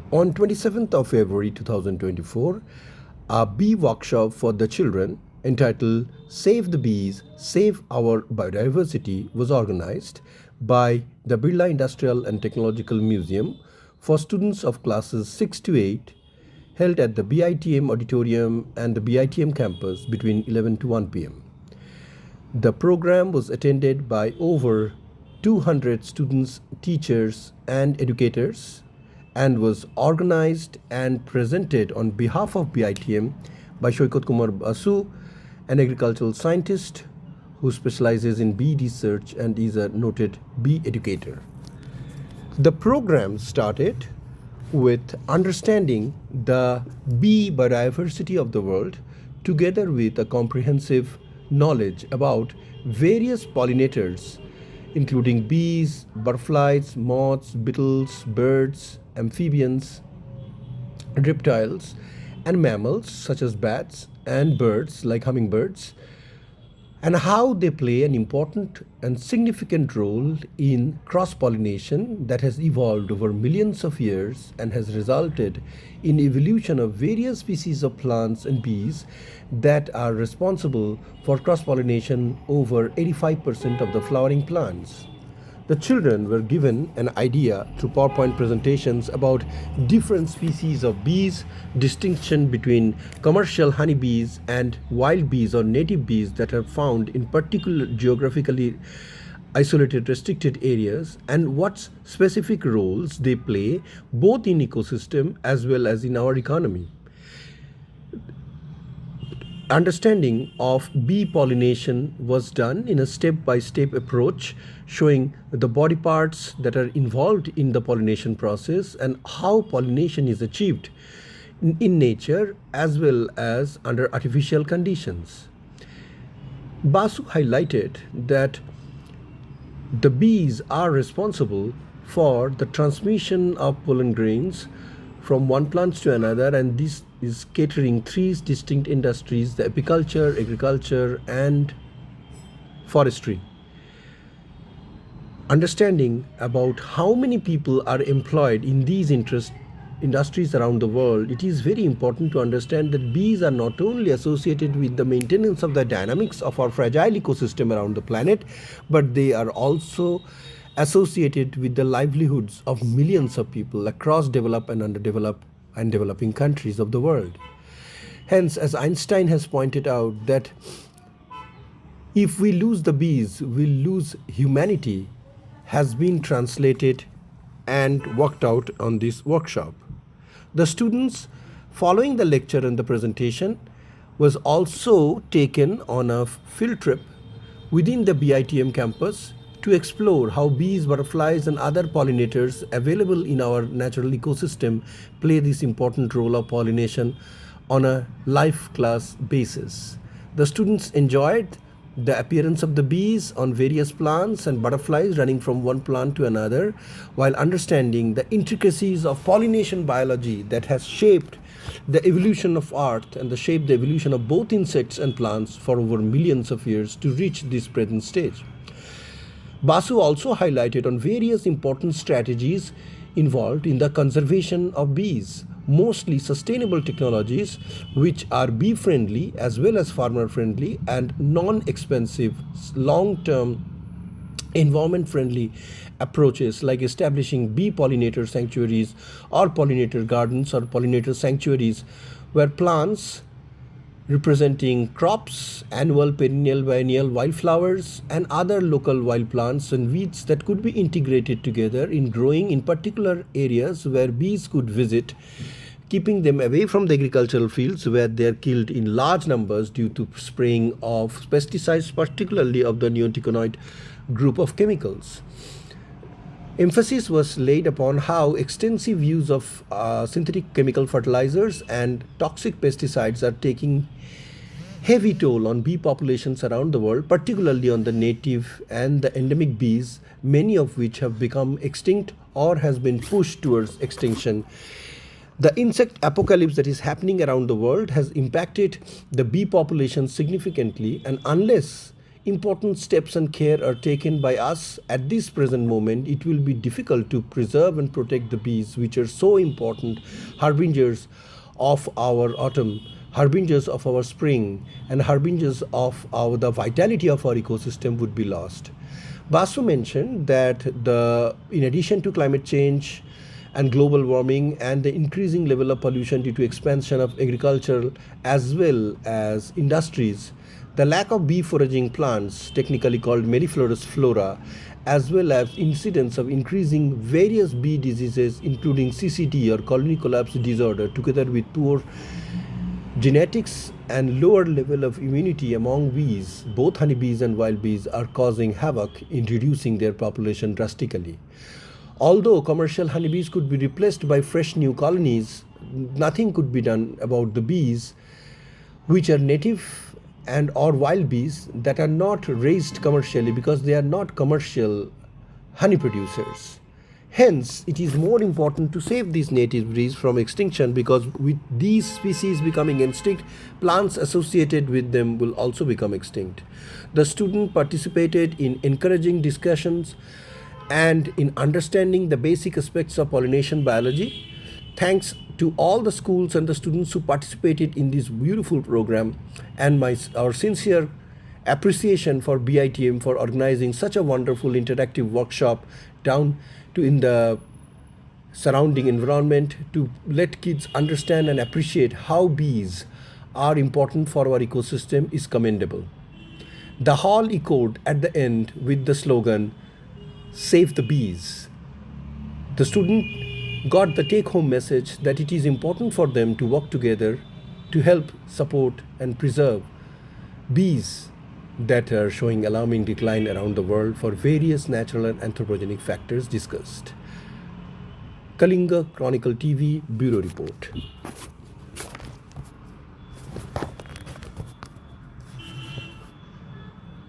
On 27th of February 2024, a bee workshop for the children entitled Save the Bees, Save Our Biodiversity was organized by the Birla Industrial and Technological Museum for students of classes 6 to 8, held at the BITM auditorium and the BITM campus between 11 to 1 p.m. The program was attended by over 200 students, teachers, and educators and was organized and presented on behalf of BITM by Shoykot Kumar Basu, an agricultural scientist who specializes in bee research and is a noted bee educator. The program started with understanding the bee biodiversity of the world together with a comprehensive knowledge about various pollinators including bees, butterflies, moths, beetles, birds, amphibians, reptiles, and mammals such as bats and birds like hummingbirds, and how they play an important and significant role in cross-pollination that has evolved over millions of years and has resulted in evolution of various species of plants and bees that are responsible for cross-pollination over 85% of the flowering plants. The children were given an idea through PowerPoint presentations about different species of bees, distinction between commercial honeybees and wild bees or native bees that are found in particular geographically isolated restricted areas, and what specific roles they play both in ecosystem as well as in our economy. Understanding of bee pollination was done in a step-by-step approach showing the body parts that are involved in the pollination process and how pollination is achieved in nature as well as under artificial conditions. Basu highlighted that the bees are responsible for the transmission of pollen grains from one plant to another, and this is catering three distinct industries: the apiculture, agriculture, and forestry. Understanding about how many people are employed in these industries around the world, it is very important to understand that bees are not only associated with the maintenance of the dynamics of our fragile ecosystem around the planet, but they are also associated with the livelihoods of millions of people across developed and underdeveloped and developing countries of the world. Hence, as Einstein has pointed out, that if we lose the bees, we lose humanity, has been translated and worked out on this workshop. The students, following the lecture and the presentation, was also taken on a field trip within the BITM campus to explore how bees, butterflies, and other pollinators available in our natural ecosystem play this important role of pollination on a life class basis. The students enjoyed the appearance of the bees on various plants and butterflies running from one plant to another, while understanding the intricacies of pollination biology that has shaped the evolution of Earth and shaped the evolution of both insects and plants for over millions of years to reach this present stage. Basu also highlighted on various important strategies involved in the conservation of bees, mostly sustainable technologies which are bee friendly as well as farmer friendly and non-expensive long-term environment friendly approaches like establishing bee pollinator sanctuaries or pollinator gardens or pollinator sanctuaries where plants representing crops, annual, perennial, biennial wildflowers, and other local wild plants and weeds that could be integrated together in growing in particular areas where bees could visit, keeping them away from the agricultural fields where they are killed in large numbers due to spraying of pesticides, particularly of the neonicotinoid group of chemicals. Emphasis was laid upon how extensive use of synthetic chemical fertilizers and toxic pesticides are taking heavy toll on bee populations around the world, particularly on the native and the endemic bees, many of which have become extinct or has been pushed towards extinction. The insect apocalypse that is happening around the world has impacted the bee population significantly, and unless important steps and care are taken by us at this present moment, it will be difficult to preserve and protect the bees, which are so important harbingers of our autumn, harbingers of our spring, and harbingers of the vitality of our ecosystem would be lost. Basu mentioned that in addition to climate change and global warming and the increasing level of pollution due to expansion of agriculture as well as industries, the lack of bee foraging plants, technically called mellifluous flora, as well as incidence of increasing various bee diseases including CCD or colony collapse disorder, together with poor genetics and lower level of immunity among bees, both honeybees and wild bees, are causing havoc in reducing their population drastically. Although commercial honeybees could be replaced by fresh new colonies, nothing could be done about the bees which are native and or wild bees that are not raised commercially, because they are not commercial honey producers. Hence, it is more important to save these native bees from extinction, because with these species becoming extinct, plants associated with them will also become extinct. The student participated in encouraging discussions and in understanding the basic aspects of pollination biology. Thanks to all the schools and the students who participated in this beautiful program, and our sincere appreciation for BITM for organizing such a wonderful interactive workshop down to in the surrounding environment to let kids understand and appreciate how bees are important for our ecosystem is commendable. The hall echoed at the end with the slogan, "Save the bees." The student got the take-home message that it is important for them to work together to help support and preserve bees that are showing alarming decline around the world for various natural and anthropogenic factors discussed. Kalinga Chronicle TV Bureau Report.